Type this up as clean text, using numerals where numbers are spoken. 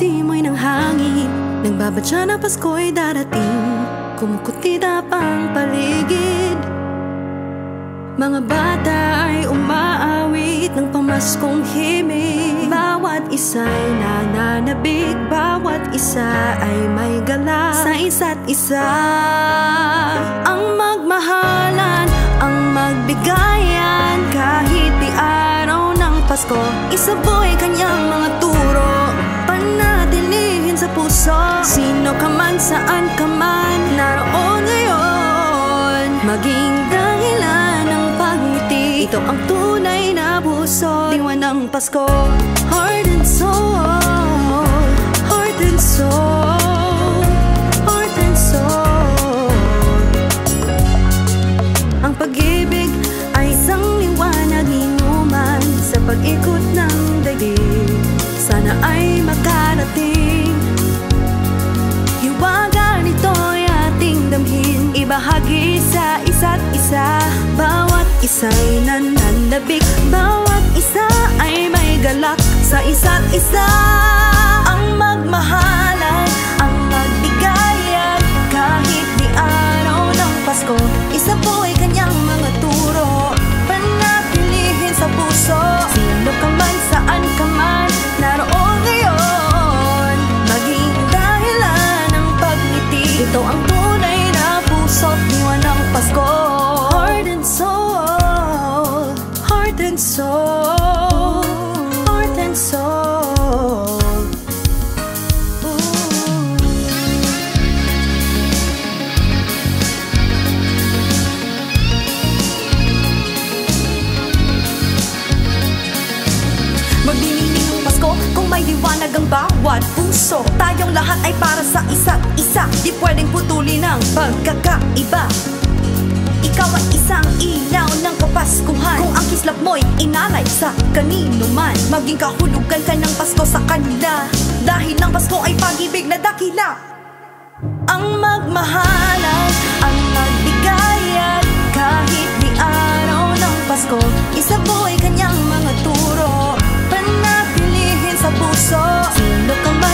simoy ng hangin, nagbabadya na Pasko'y darating, kumukutita pang paligid. Mga bata ay umaawit ng pamaskong himig, bawat isa'y nananabik, bawat isa ay may gala sa isa't isa. Ang magmahalan, ang magbigayan, kahit di araw ng Pasko, isabuhay kanyang mga turo, panatilihin sa puso. Sino ka man, saan ka man, naroon ngayon, maging dahilan ng pagngiti. Ito ang tunay na puso, diwa ng Pasko. Heart and soul, heart and soul, heart and soul. Ang pag-ibig ay isang liwanag inuman sa pag-ikot ng daigdig, sana ay makarating. Hiwaga nito'y ating damhin, ibahagi sa isa't isa, bawat isa'y nananabik, bawat isa ay may galak sa isa't isa. Ang magmahalan, ang magbigayan, kahit di araw ng Pasko, isa po ay kanyang mga turo, panatilihin sa puso. Sino ka man, saan ka man, naroon ngayon, maging dahilan ng pagngiti. Ito ang tunay na puso't diwa ng Pasko. Heart and soul, heart and soul, heart and soul. Magdinining ang Pasko kung may liwanag ang bawat puso. Tayong lahat ay para sa isa't isa, di pwedeng putulin ang pagkakaiba. Ikaw ay isang ilaw ng Kapaskuhan, kung ang kislap mo'y inalay sa kanino man, maging kahulugan ka ng Pasko sa kanila, dahil ang Pasko ay pag-ibig na dakila. Ang magmahalan, ang magbigayan, kahit di araw ng Pasko, isa po ay kanyang mga turo, panatilihin sa puso. Sino ka man,